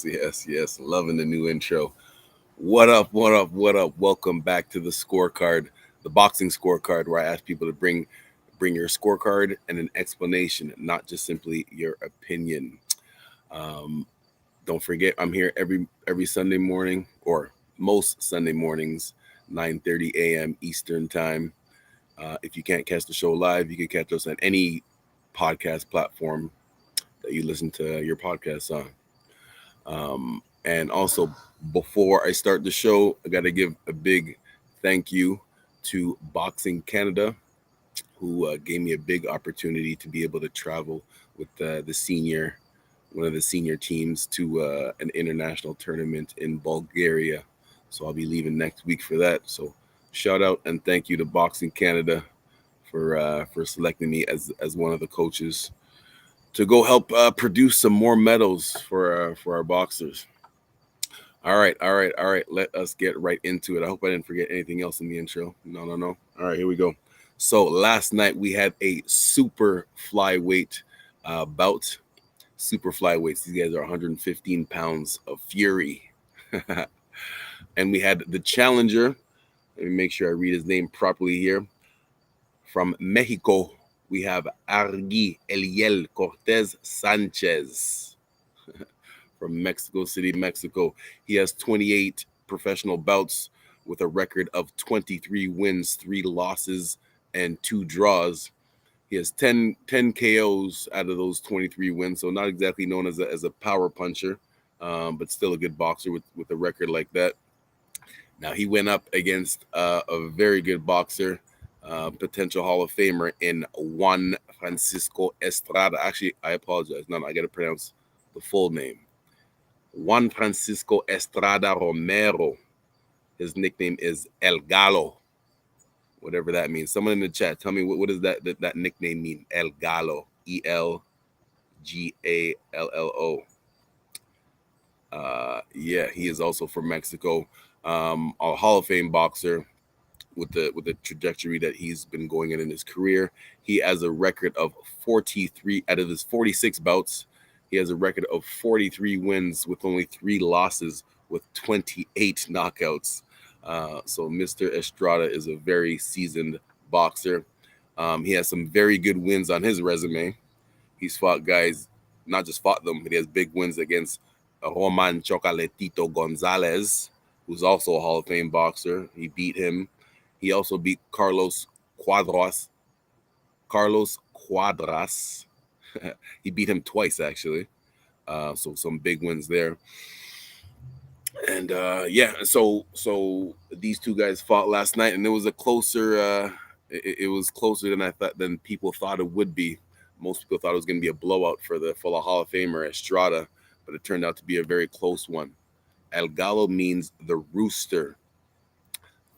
yes. Loving the new intro. What up? What up? What up? Welcome back to the scorecard, the boxing scorecard, where I ask people to bring your scorecard and an explanation, not just simply your opinion. Um, don't forget, I'm here every Sunday morning, or most Sunday mornings, 9:30 a.m. Eastern time. If you can't catch the show live, you can catch us on any podcast platform that you listen to your podcasts on. And also, before I start the show, I got to give a big thank you to Boxing Canada, who gave me a big opportunity to be able to travel with one of the senior teams to an international tournament in Bulgaria. So I'll be leaving next week for that. So shout out and thank you to Boxing Canada for selecting me as one of the coaches to go help produce some more medals for our boxers. All right. Let us get right into it. I hope I didn't forget anything else in the intro. No. All right, here we go. So last night we had a super flyweight bout. Super flyweights. These guys are 115 pounds of fury. And we had the challenger. Let me make sure I read his name properly here. From Mexico, we have Argi Cortes Sanchez. From Mexico City, Mexico. He has 28 professional bouts with a record of 23 wins, 3 losses, and 2 draws. He has 10 KOs out of those 23 wins, so not exactly known as a power puncher, but still a good boxer with a record like that. Now, he went up against a very good boxer, potential Hall of Famer in Juan Francisco Estrada. Actually, I apologize. No, I got to pronounce the full name. Juan Francisco Estrada Romero. His nickname is El Gallo, whatever that means. Someone in the chat, tell me what does that nickname mean? El Gallo, ELGALLO. Yeah, he is also from Mexico. A Hall of Fame boxer with the trajectory that he's been going in his career. He has a record of 43 out of his 46 bouts. He has a record of 43 wins with only 3 losses with 28 knockouts. So Mr. Estrada is a very seasoned boxer. He has some very good wins on his resume. He's fought guys, not just fought them, but he has big wins against Roman Chocolatito Gonzalez, who's also a Hall of Fame boxer. He beat him. He also beat Carlos Cuadras. He beat him twice, actually. So some big wins there. And so these two guys fought last night, and it was a closer. It was closer than people thought it would be. Most people thought it was going to be a blowout for the Hall of Famer Estrada, but it turned out to be a very close one. El Gallo means the rooster.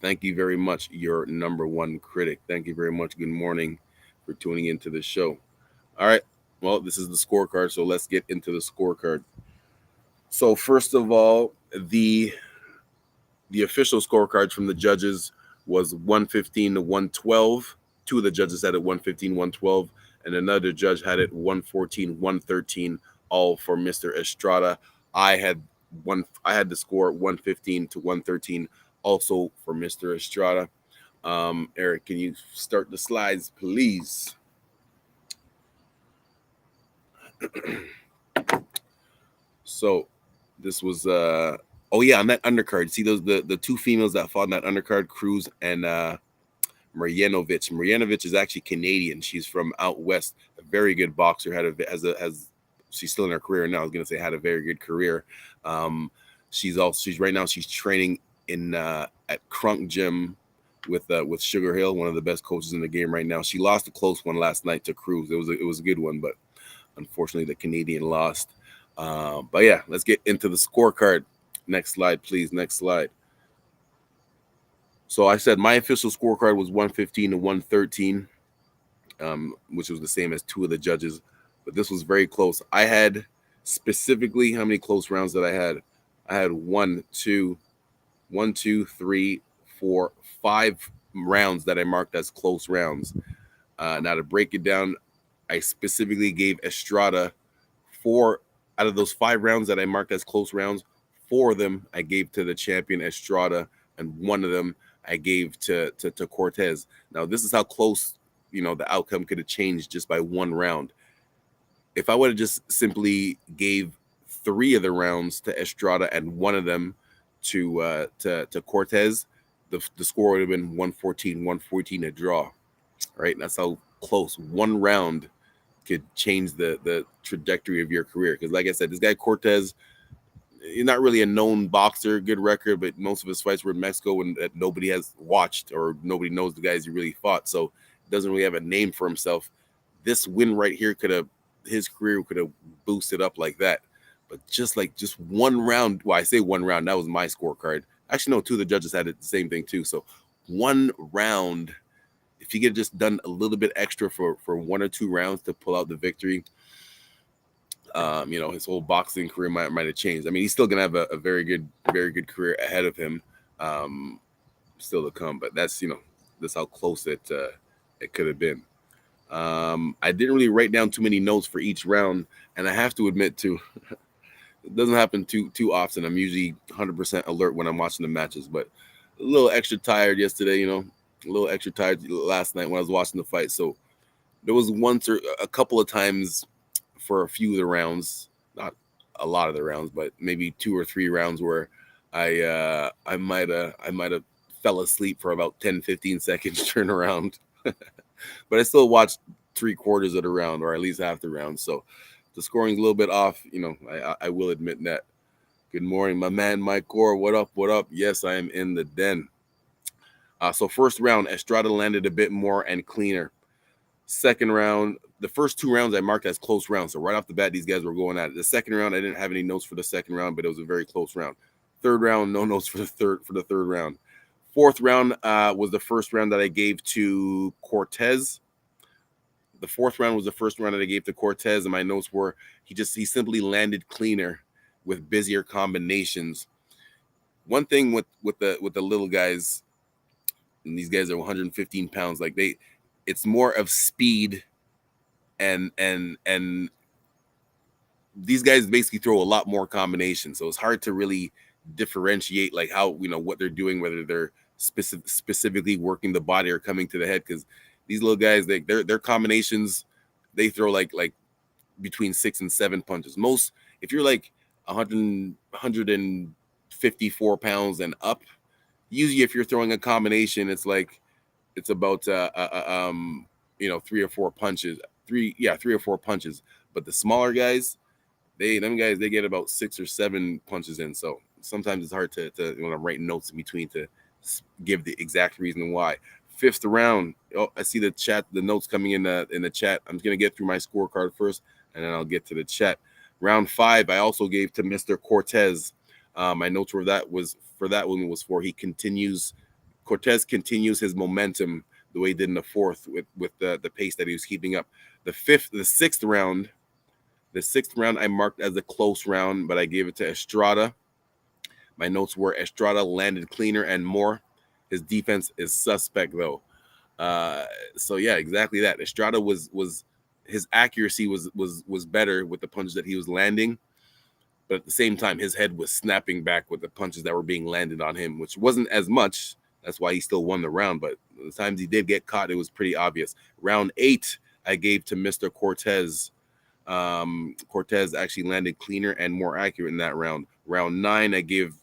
Thank you very much, your number one critic. Thank you very much. Good morning for tuning into the show. All right. Well, this is the scorecard, so let's get into the scorecard. So first of all, the official scorecards from the judges was 115 to 112. 2 of the judges had it 115, 112, and another judge had it 114, 113, all for Mr. Estrada. I had the score 115 to 113, also for Mr. Estrada. Eric, can you start the slides, please? So this was on that undercard. See those the 2 females that fought in that undercard, Cruz and Marjanovic. Marjanovic is actually Canadian. She's from out west. A very good boxer. She's still in her career now. I was gonna say had a very good career. She's right now she's training in at Crunk Gym with Sugar Hill, one of the best coaches in the game right now. She lost a close one last night to Cruz. It was a good one, but unfortunately the Canadian lost. But yeah, let's get into the scorecard. Next slide, please. Next slide. So I said my official scorecard was 115 to 113, which was the same as 2 of the judges, but this was very close. I had specifically, how many close rounds did I had? I had 1, 2, 3, 4, 5 rounds that I marked as close rounds. Now to break it down, I specifically gave Estrada 4 Out of those 5 rounds that I marked as close rounds, 4 of them I gave to the champion Estrada, and 1 of them I gave to Cortes. Now, this is how close, the outcome could have changed just by 1 round. If I would have just simply gave 3 of the rounds to Estrada and 1 of them to Cortes, the score would have been 114, a draw, right? That's how close 1 round could change the trajectory of your career. Because like I said, this guy Cortes, he's not really a known boxer, good record, but most of his fights were in Mexico and that nobody has watched or nobody knows the guys he really fought. So doesn't really have a name for himself. This win right here his career could have boosted up like that. But just 1 round, well, I say 1 round, that was my scorecard. Actually, no, 2 of the judges had it the same thing too. So 1 round, if he could just done a little bit extra for 1 or 2 rounds to pull out the victory, his whole boxing career might have changed. I mean, he's still gonna have a very good career ahead of him, still to come. But that's how close it could have been. I didn't really write down too many notes for each round, and I have to admit too, it doesn't happen too often. I'm usually 100% alert when I'm watching the matches, but a little extra tired yesterday. A little extra tired last night when I was watching the fight. So there was once or a couple of times for a few of the rounds, not a lot of the rounds, but maybe 2 or 3 rounds where I might have fell asleep for about 10-15 seconds, turn around. But I still watched 3/4 of the round, or at least half the round. So the scoring's a little bit off. I will admit that. Good morning, my man, Mike Gore. What up? What up? Yes, I am in the den. So first round, Estrada landed a bit more and cleaner. Second round, the first 2 rounds I marked as close rounds. So right off the bat, these guys were going at it. The second round, I didn't have any notes for the second round, but it was a very close round. Third round, no notes for the third round. Fourth round was the first round that I gave to Cortes. The fourth round was the first round that I gave to Cortes, and my notes were he simply landed cleaner with busier combinations. One thing with the little guys, and these guys are 115 pounds, it's more of speed and these guys basically throw a lot more combinations. So it's hard to really differentiate how, what they're doing, whether they're specifically working the body or coming to the head. Because these little guys, their combinations, they throw like between 6 and 7 punches. Most, if you're 154 pounds and up, usually if you're throwing a combination, it's about 3 or 4 punches. 3 or 4 punches. But the smaller guys, they get about 6 or 7 punches in. So sometimes it's hard to when I'm writing notes in between to give the exact reason why. Fifth round. Oh, I see the notes coming in the chat. I'm gonna get through my scorecard first, and then I'll get to the chat. Round 5, I also gave to Mr. Cortes. My notes for that was Cortes continues his momentum the way he did in the 4th with the pace that he was keeping up. The 6th round, I marked as a close round, but I gave it to Estrada. My notes were Estrada landed cleaner and more. His defense is suspect though. So yeah, exactly that. Estrada was his accuracy was better with the punches that he was landing, but at the same time, his head was snapping back with the punches that were being landed on him, which wasn't as much. That's why he still won the round. But the times he did get caught, it was pretty obvious. Round 8, I gave to Mr. Cortes. Cortes actually landed cleaner and more accurate in that round. Round 9, I gave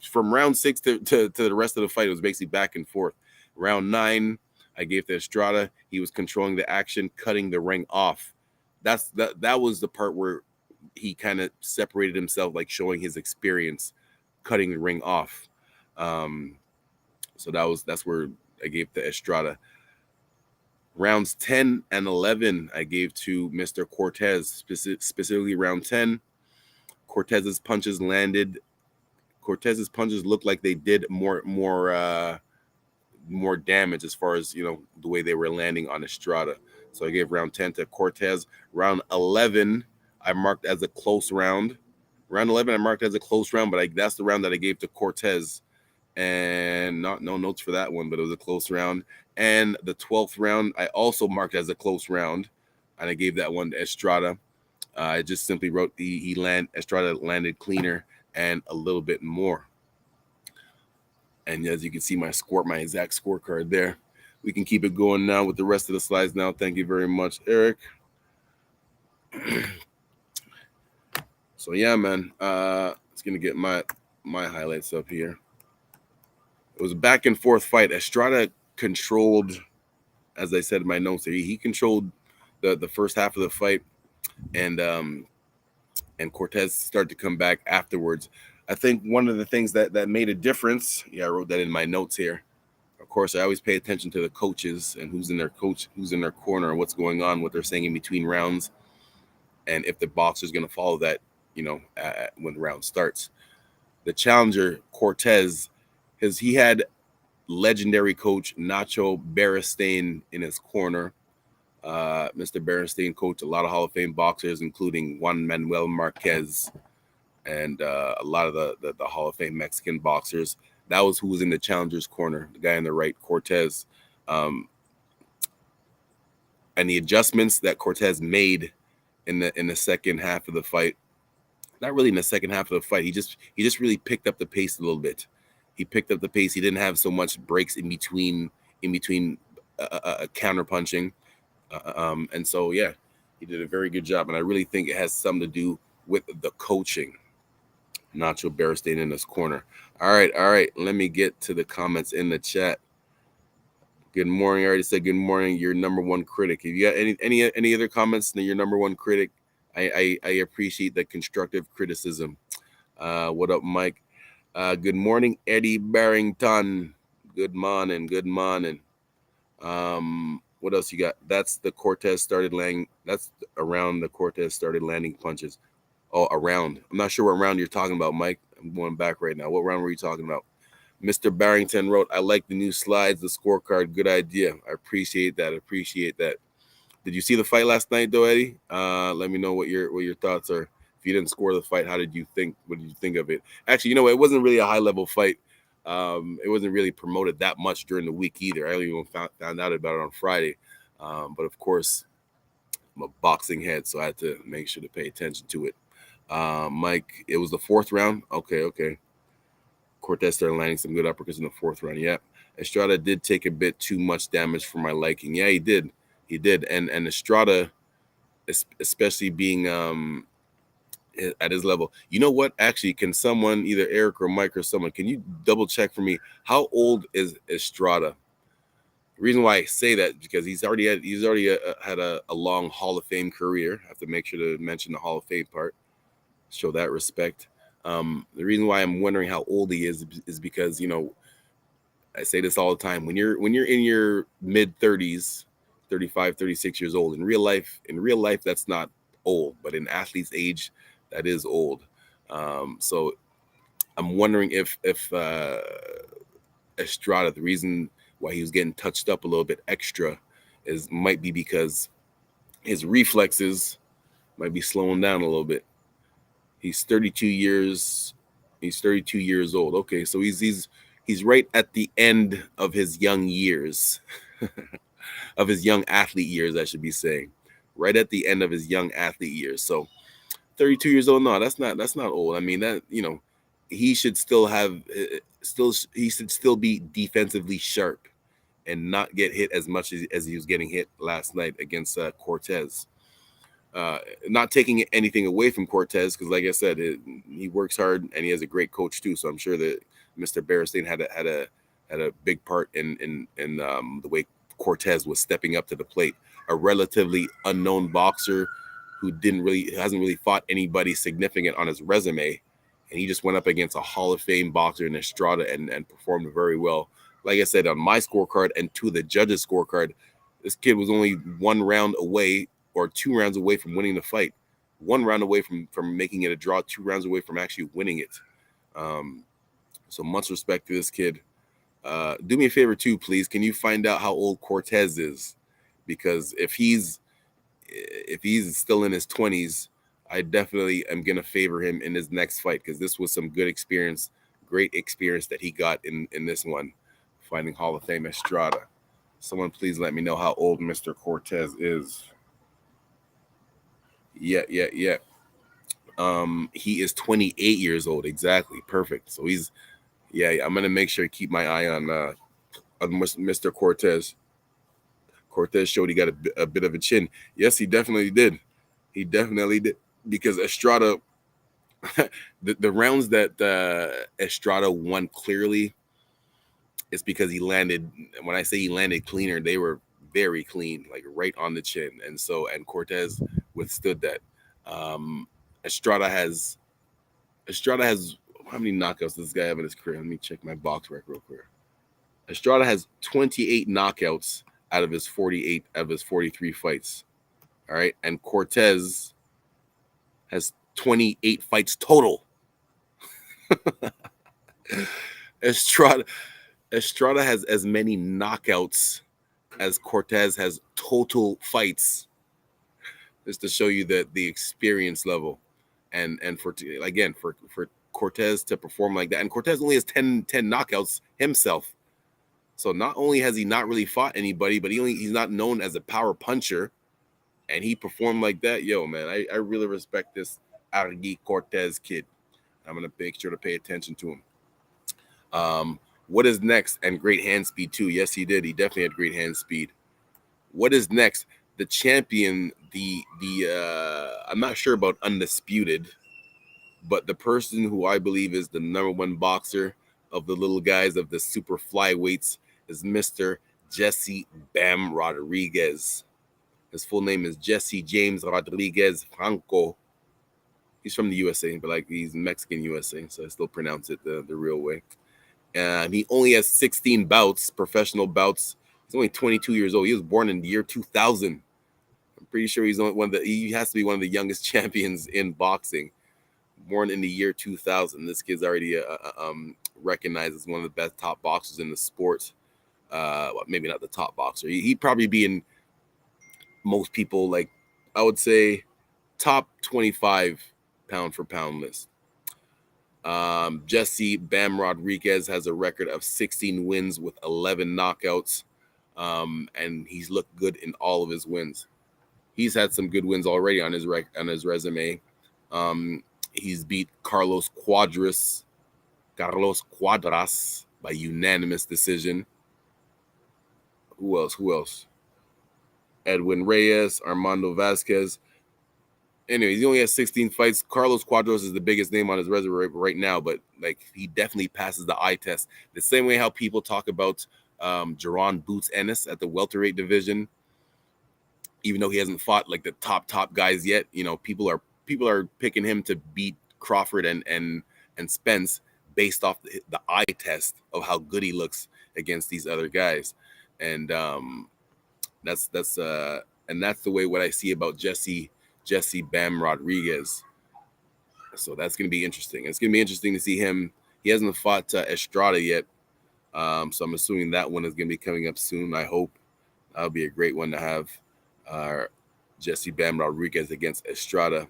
from round 6 to the rest of the fight. It was basically back and forth. Round 9, I gave to Estrada. He was controlling the action, cutting the ring off. That was the part where he kind of separated himself, showing his experience, cutting the ring off. So that's where I gave to Estrada. Rounds 10 and 11, I gave to Mr. Cortes, specifically round 10. Cortez's punches landed. Cortez's punches looked like they did more damage as far as, the way they were landing on Estrada. So I gave round 10 to Cortes. Round 11, I marked as a close round. Round 11, I marked as a close round, but that's the round that I gave to Cortes. And no notes for that one, but it was a close round. And the 12th round, I also marked as a close round, and I gave that one to Estrada. I just simply wrote Estrada landed cleaner and a little bit more. And as you can see, my exact scorecard there. We can keep it going now with the rest of the slides now. Thank you very much, Eric. So yeah, man. It's gonna get my highlights up here. It was a back and forth fight. Estrada controlled, as I said in my notes here, he controlled the first half of the fight, and Cortes started to come back afterwards. I think one of the things that made a difference. Yeah, I wrote that in my notes here. Of course, I always pay attention to the coaches and who's in their corner, and what's going on, what they're saying in between rounds, and if the boxer's going to follow that, when the round starts. The challenger, Cortes, he had legendary coach Nacho Beristain in his corner. Mr. Beristain coached a lot of Hall of Fame boxers, including Juan Manuel Marquez and a lot of the Hall of Fame Mexican boxers. That was who was in the challenger's corner, the guy on the right, Cortes. And the adjustments that Cortes made in the second half of the fight, not really in the second half of the fight, he just really picked up the pace a little bit. He picked up the pace. He didn't have so much breaks in between counter punching. And so, yeah, he did a very good job. And I really think it has something to do with the coaching. Nacho Beristain in his corner. All right. Let me get to the comments in the chat. Good morning. I already said good morning. Your number one critic. If you got any other comments, your number one critic, I appreciate the constructive criticism. What up, Mike? Good morning, Eddie Barrington. Good morning. What else you got? That's the Cortes started landing. That's around the Cortes started landing punches. Oh, around. I'm not sure what round you're talking about, Mike. I'm going back right now. What round were you talking about? Mr. Barrington wrote, I like the new slides, the scorecard. Good idea. I appreciate that. Did you see the fight last night, though, Eddie? Let me know what your thoughts are. If you didn't score the fight, what did you think of it? Actually, it wasn't really a high-level fight. It wasn't really promoted that much during the week either. I only even found out about it on Friday. But, of course, I'm a boxing head, so I had to make sure to pay attention to it. Mike, it was the fourth round? Okay. Cortes started landing some good uppercuts in the fourth round. Yeah. Estrada did take a bit too much damage for my liking. Yeah, he did. And Estrada, especially being at his level. You know what? Actually, can someone, either Eric or Mike or someone, can you double check for me? How old is Estrada? The reason why I say that is because he's already had a long Hall of Fame career. I have to make sure to mention the Hall of Fame part. Show that respect. The reason why I'm wondering how old he is because, I say this all the time. When you're in your mid 30s, 35, 36 years old, in real life, that's not old, but in athlete's age, that is old. So I'm wondering if Estrada, the reason why he was getting touched up a little bit extra might be because his reflexes might be slowing down a little bit. He's 32 years old. Okay, so he's right at the end of his young years, of his young athlete years, I should be saying, right at the end of his young athlete years. So 32 years old, no, that's not old. I mean, that, he should still be defensively sharp and not get hit as much as he was getting hit last night against Cortes. Not taking anything away from Cortes, because like I said, he works hard and he has a great coach too. So I'm sure that Mr. Beristain had a big part in the way Cortes was stepping up to the plate. A relatively unknown boxer who hasn't really fought anybody significant on his resume, and he just went up against a Hall of Fame boxer in Estrada and performed very well. Like I said, on my scorecard and to the judges' scorecard, this kid was only 1 round away or 2 rounds away from winning the fight. 1 round away from making it a draw, 2 rounds away from actually winning it. So much respect to this kid. Do me a favor too, please. Can you find out how old Cortes is? Because if he's still in his 20s, I definitely am going to favor him in his next fight, because this was some great experience that he got in this one, fighting Hall of Fame Estrada. Someone please let me know how old Mr. Cortes is. Yeah. He is 28 years old. Exactly. Perfect. So he's I'm gonna make sure to keep my eye on Mr. Cortes. Cortes showed he got a bit of a chin. Yes, he definitely did. He definitely did because Estrada, the rounds that Estrada won clearly is because he landed. When I say he landed cleaner, they were very clean, like right on the chin, and Cortes withstood that. Um, Estrada has how many knockouts does this guy have in his career? Let me check my box record real quick. Estrada has 28 knockouts out of his 48 of his 43 fights. All right, and Cortes has 28 fights total. Estrada Estrada has as many knockouts as Cortes has total fights. Just to show you the experience level, and for Cortes to perform like that, and Cortes only has 10 knockouts himself. So not only has he not really fought anybody, but he's not known as a power puncher, and he performed like that. Yo, man, I really respect this Argi Cortes kid. I'm gonna make sure to pay attention to him. What is next? And great hand speed too. Yes, he did. He definitely had great hand speed. What is next? The champion, the I'm not sure about undisputed, but the person who I believe is the number one boxer of the little guys of the super flyweights is Mr. Jesse Bam Rodriguez. His full name is Jesse James Rodriguez Franco. He's from the USA, but like he's Mexican USA, so I still pronounce it the real way. And he only has 16 bouts, professional bouts. He's only 22 years old. He was born in the year 2000. I'm pretty sure he has to be one of the youngest champions in boxing. Born in the year 2000. This kid's already recognized as one of the best top boxers in the sport. Well, maybe not the top boxer. He'd probably be in most people, like I would say, top 25 pound for pound list. Jesse Bam Rodriguez has a record of 16 wins with 11 knockouts, and he's looked good in all of his wins. He's had some good wins already on his resume. He's beat Carlos Cuadras by unanimous decision. Who else? Edwin Reyes, Armando Vasquez. Anyways, he only has 16 fights. Carlos Cuadras is the biggest name on his resume right now, but like he definitely passes the eye test. The same way how people talk about Jaron Boots Ennis at the welterweight division, even though he hasn't fought like the top guys yet. You know, people are picking him to beat Crawford and Spence based off the eye test of how good he looks against these other guys, and that's the way what I see about Jesse Bam Rodriguez. So that's going to be interesting. It's going to be interesting to see him. He hasn't fought Estrada yet, so I'm assuming that one is going to be coming up soon. I hope that'll be a great one to have. Jesse Bam Rodriguez against Estrada.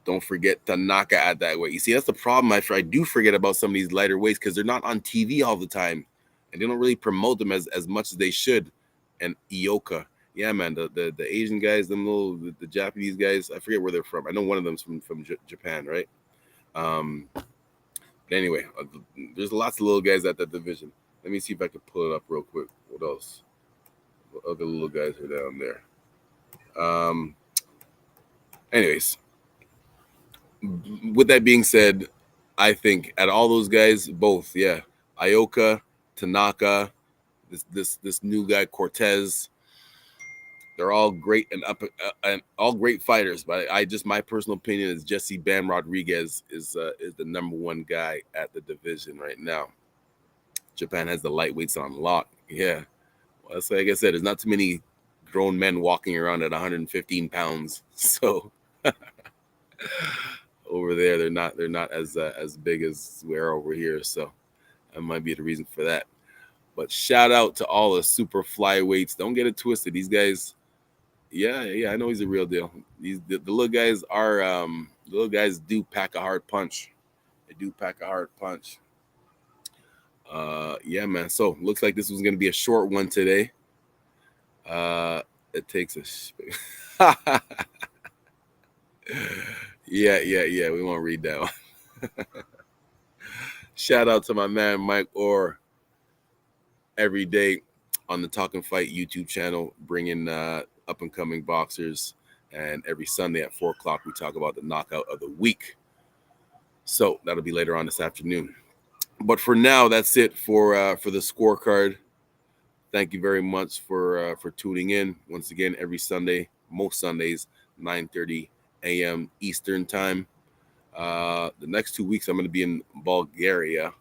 Don't forget Tanaka at that weight. You see, that's the problem. I do forget about some of these lighter weights because they're not on TV all the time, and they don't really promote them as much as they should. And Ioka. Yeah, man, the Asian guys, the Japanese guys, I forget where they're from. I know one of them's from Japan, right? But anyway, there's lots of little guys at that division. Let me see if I can pull it up real quick. What else? What other little guys are down there? Anyways, with that being said, I think at all those guys, both, Ioka, Tanaka, this new guy Cortes. They're all great and all great fighters, but my personal opinion is Jesse Bam Rodriguez is the number one guy at the division right now. Japan has the lightweights on lock. Yeah, well, that's like I said. There's not too many grown men walking around at 115 pounds. So over there, they're not as big as we're over here. So that might be the reason for that. But shout out to all the super flyweights. Don't get it twisted. These guys. Yeah, I know he's a real deal. The little guys do pack a hard punch. They do pack a hard punch. Yeah, man. So looks like this was gonna be a short one today. It takes a Yeah. We won't read that one. Shout out to my man Mike Orr every day on the Talking Fight YouTube channel, bringing up and coming boxers. And every Sunday at 4 o'clock, we talk about the knockout of the week. So that'll be later on this afternoon. But for now, that's it for the scorecard. Thank you very much for tuning in once again every Sunday, most Sundays, 9:30 a.m. Eastern time. The next 2 weeks, I'm going to be in Bulgaria.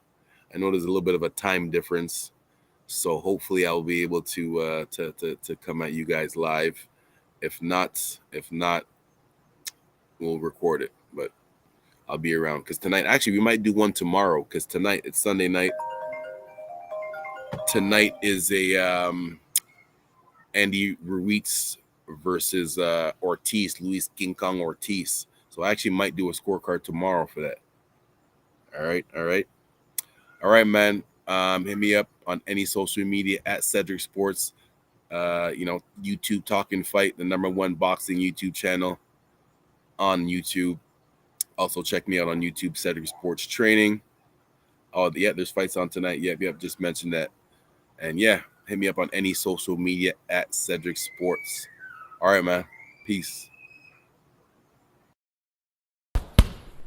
I know there's a little bit of a time difference, so hopefully I'll be able to come at you guys live. If not, we'll record it. But I'll be around because tonight, actually, we might do one tomorrow because tonight it's Sunday night. Tonight is a Andy Ruiz versus Ortiz, Luis King Kong Ortiz. So I actually might do a scorecard tomorrow for that. All right, man. Hit me up on any social media at Cedric Sports. YouTube Talking Fight, the #1 boxing YouTube channel on YouTube. Also check me out on YouTube, Cedric Sports Training. Oh, yeah, there's fights on tonight. Yep, just mentioned that. And yeah, hit me up on any social media at Cedric Sports. All right, man. Peace.